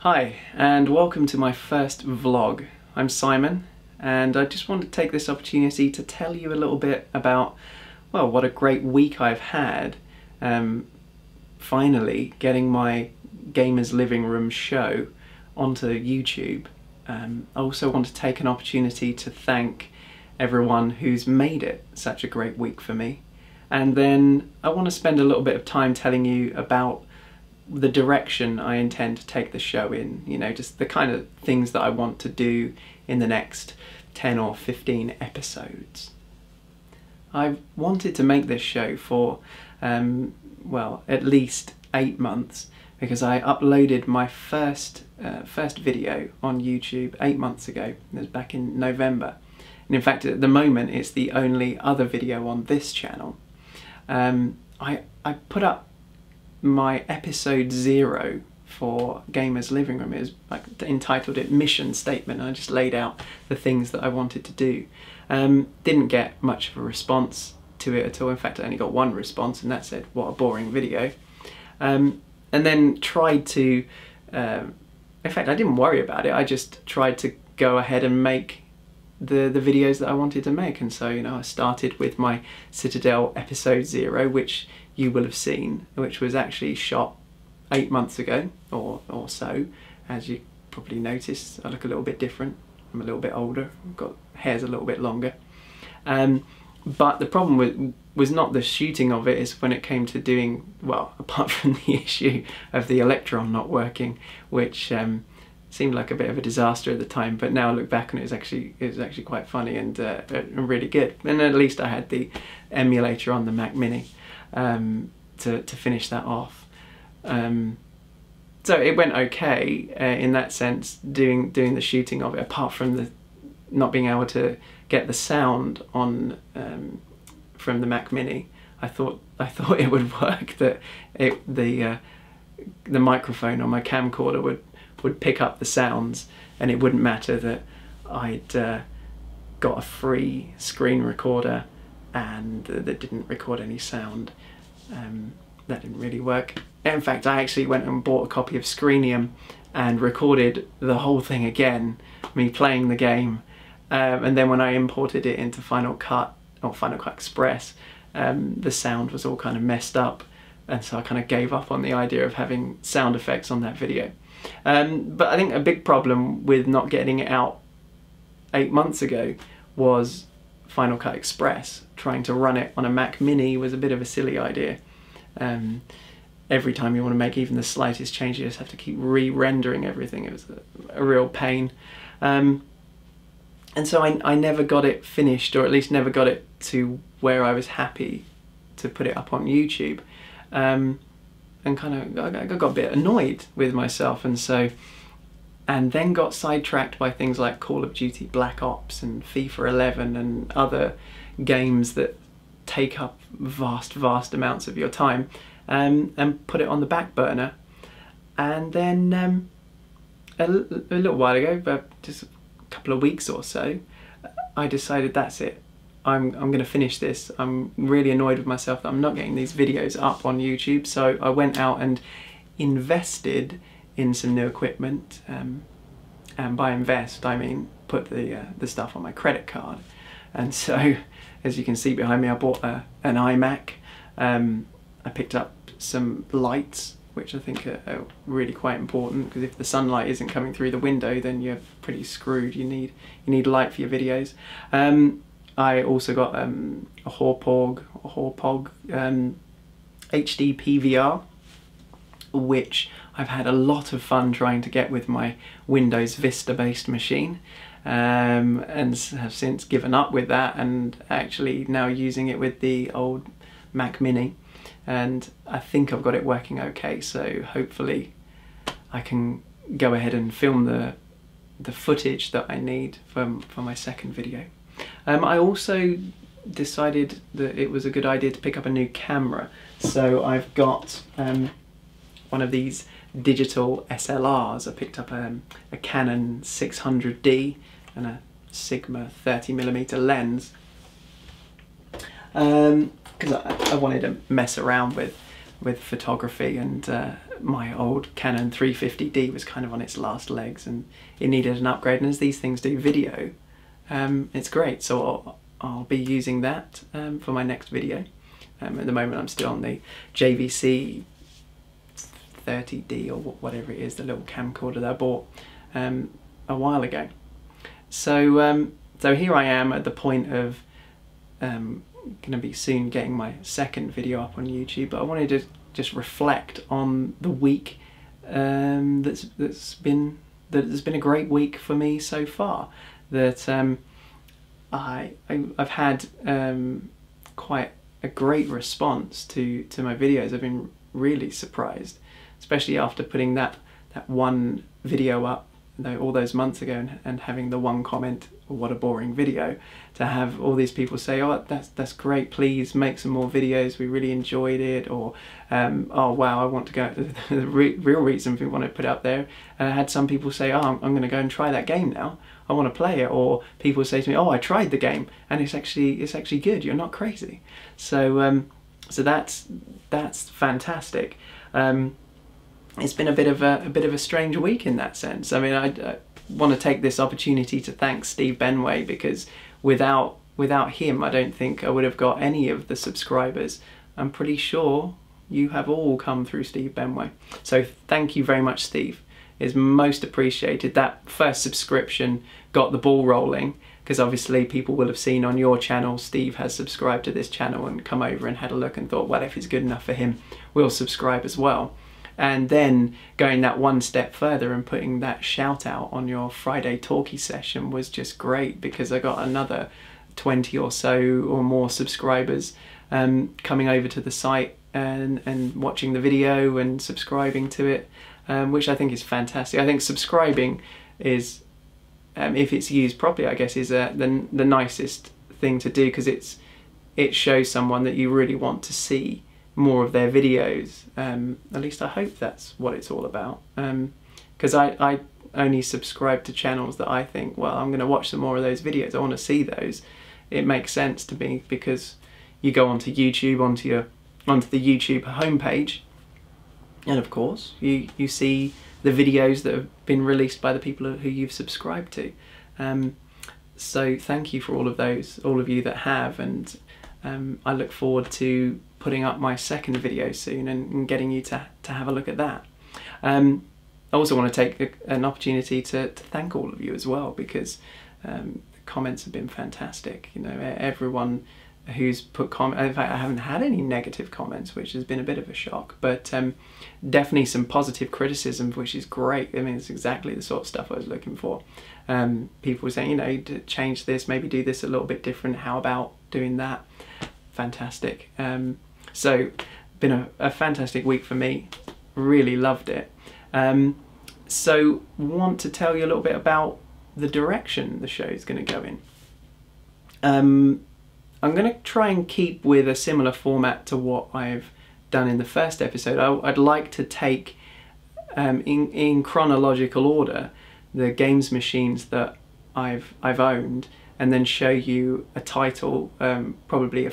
Hi, and welcome to my first vlog. I'm Simon, and I just want to take this opportunity to tell you a little bit about, well, what a great week I've had. Finally getting my Gamer's Living Room show onto YouTube. I also want to take an opportunity to thank everyone who's made it such a great week for me. And then I want to spend a little bit of time telling you about the direction I intend to take the show in, you know, just the kind of things that I want to do in the next 10 or 15 episodes. I've wanted to make this show for, well, at least 8 months, because I uploaded my first video on YouTube 8 months ago. It was back in November. And in fact, at the moment, it's the only other video on this channel. I put up my episode 0 for Gamer's Living Room. It was entitled it Mission Statement, and I just laid out the things that I wanted to do. Didn't get much of a response to it at all. In fact, I only got one response, and that said, "What a boring video." And then tried to, in fact, I didn't worry about it. I just tried to go ahead and make the videos that I wanted to make. And so, you know, I started with my Citadel episode 0, which you will have seen, which was actually shot 8 months ago or so. As you probably noticed, I look a little bit different. I'm a little bit older, I've got hair's a little bit longer. But the problem was not the shooting of it, is when it came to doing, well, apart from the issue of the Electron not working, which seemed like a bit of a disaster at the time, but now I look back and it was actually quite funny and really good. And at least I had the emulator on the Mac Mini to finish that off. So it went okay in that sense, doing the shooting of it, apart from the not being able to get the sound on from the Mac Mini. I thought it would work, that the microphone on my camcorder would pick up the sounds, and it wouldn't matter that I'd got a free screen recorder and that didn't record any sound. That didn't really work. In fact, I actually went and bought a copy of Screenium and recorded the whole thing again, me playing the game, and then when I imported it into Final Cut or Final Cut Express, the sound was all kind of messed up, and so I kind of gave up on the idea of having sound effects on that video. But I think a big problem with not getting it out 8 months ago was Final Cut Express. Trying to run it on a Mac Mini was a bit of a silly idea. Every time you want to make even the slightest change, you just have to keep re-rendering everything. It was a real pain. And so I never got it finished, or at least never got it to where I was happy to put it up on YouTube. And kind of I got a bit annoyed with myself, and then got sidetracked by things like Call of Duty Black Ops and FIFA 11 and other games that take up vast amounts of your time, and put it on the back burner. And then a little while ago, but just a couple of weeks or so, I decided that's it. I'm going to finish this. I'm really annoyed with myself that I'm not getting these videos up on YouTube, so I went out and invested in some new equipment, and by invest I mean put the stuff on my credit card. And so, as you can see behind me, I bought an iMac. I picked up some lights, which I think are really quite important, because if the sunlight isn't coming through the window, then you're pretty screwed. You need light for your videos. I also got a Hauppauge HD PVR, which I've had a lot of fun trying to get with my Windows Vista based machine, and have since given up with that, and actually now using it with the old Mac Mini, and I think I've got it working okay, so hopefully I can go ahead and film the footage that I need for my second video. I also decided that it was a good idea to pick up a new camera, so I've got one of these digital SLRs. I picked up a Canon 600D and a Sigma 30mm lens, because I wanted to mess around with photography and my old Canon 350D was kind of on its last legs and it needed an upgrade, and as these things do video, it's great. So I'll be using that for my next video. At the moment I'm still on the JVC 30D or whatever it is, the little camcorder that I bought a while ago. So so here I am at the point of going to be soon getting my second video up on YouTube, but I wanted to just reflect on the week that's been a great week for me so far. That I've had quite a great response to my videos. I've been really surprised, especially after putting that one video up all those months ago and having the one comment, "What a boring video," to have all these people say, "Oh, that's great, please make some more videos, we really enjoyed it," or "Oh wow, I want to go," the real reason we want to put it up there. And I had some people say, "Oh, I'm going to go and try that game now, I want to play it," or people say to me, "Oh, I tried the game and it's actually good, you're not crazy." So so that's fantastic. It's been a bit of a strange week in that sense. I mean, I want to take this opportunity to thank Steve Benway, because without him I don't think I would have got any of the subscribers. I'm pretty sure you have all come through Steve Benway. So thank you very much, Steve. It's most appreciated. That first subscription got the ball rolling, because obviously people will have seen on your channel Steve has subscribed to this channel and come over and had a look and thought, well, if it's good enough for him, we'll subscribe as well. And then going that one step further and putting that shout out on your Friday talkie session was just great, because I got another 20 or so or more subscribers coming over to the site and watching the video and subscribing to it, which I think is fantastic. I think subscribing is, if it's used properly, I guess, is the nicest thing to do, because it shows someone that you really want to see more of their videos. At least I hope that's what it's all about, because I only subscribe to channels that I think, well, I'm going to watch some more of those videos, I want to see those. It makes sense to me, because you go onto YouTube, onto the YouTube homepage, and of course you see the videos that have been released by the people who you've subscribed to. So thank you for all of those, all of you that have, and I look forward to putting up my second video soon and getting you to have a look at that. I also want to take an opportunity to thank all of you as well, because the comments have been fantastic. You know, everyone who's put comments, in fact I haven't had any negative comments, which has been a bit of a shock, but definitely some positive criticism, which is great. I mean, it's exactly the sort of stuff I was looking for. People were saying, you know, change this, maybe do this a little bit different, how about doing that? Fantastic. So been a fantastic week for me, really loved it. So want to tell you a little bit about the direction the show is going to go in. I'm going to try and keep with a similar format to what I've done in the first episode. I'd like to take in chronological order the games machines that I've owned, and then show you a title, probably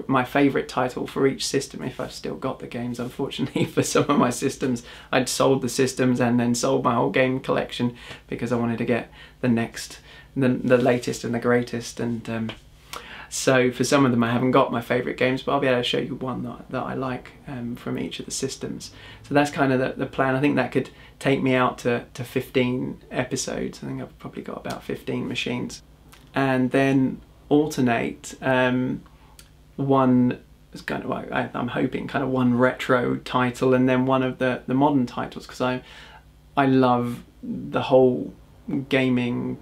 my favourite title for each system, if I've still got the games. Unfortunately for some of my systems, I'd sold the systems and then sold my whole game collection, because I wanted to get the latest and the greatest, and so for some of them I haven't got my favourite games, but I'll be able to show you one that I like from each of the systems. So that's kind of the plan. I think that could take me out to 15 episodes. I think I've probably got about 15 machines. And then alternate one is kind of, I'm hoping, kind of one retro title and then one of the modern titles, because I love the whole gaming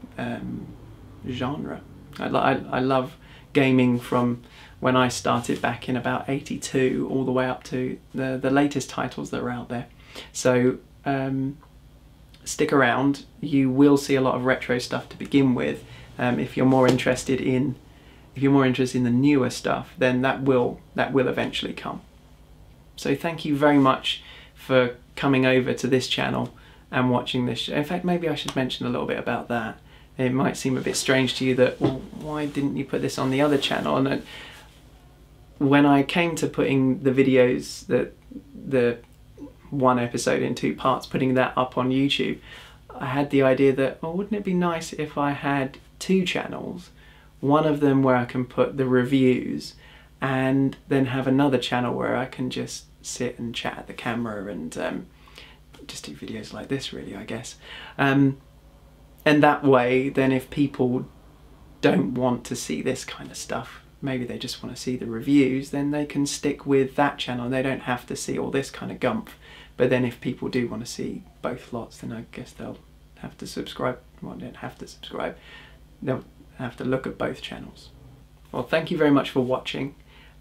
genre. I love gaming from when I started back in about '82 all the way up to the latest titles that are out there. So stick around, you will see a lot of retro stuff to begin with. If you're more interested in the newer stuff, then that will eventually come. So thank you very much for coming over to this channel and watching this show. In fact, maybe I should mention a little bit about that. It might seem a bit strange to you that, well, why didn't you put this on the other channel? And when I came to putting the videos, one episode in 2 parts, putting that up on YouTube, I had the idea that, well, wouldn't it be nice if I had 2 channels, one of them where I can put the reviews, and then have another channel where I can just sit and chat at the camera and just do videos like this, really, I guess. And that way, then if people don't want to see this kind of stuff, maybe they just want to see the reviews, then they can stick with that channel. They don't have to see all this kind of gumph. But then if people do want to see both lots, then I guess they'll have to subscribe. Well, they don't have to subscribe. They'll have to look at both channels. Well, thank you very much for watching.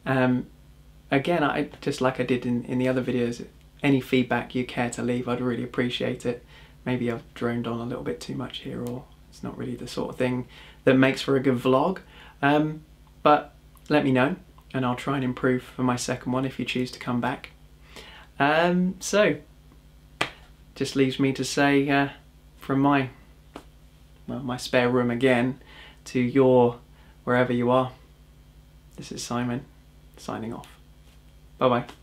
Again, I just like I did in the other videos, any feedback you care to leave, I'd really appreciate it. Maybe I've droned on a little bit too much here, or it's not really the sort of thing that makes for a good vlog. But let me know, and I'll try and improve for my second one if you choose to come back. So, just leaves me to say, from my spare room again to your wherever you are, this is Simon signing off. Bye bye.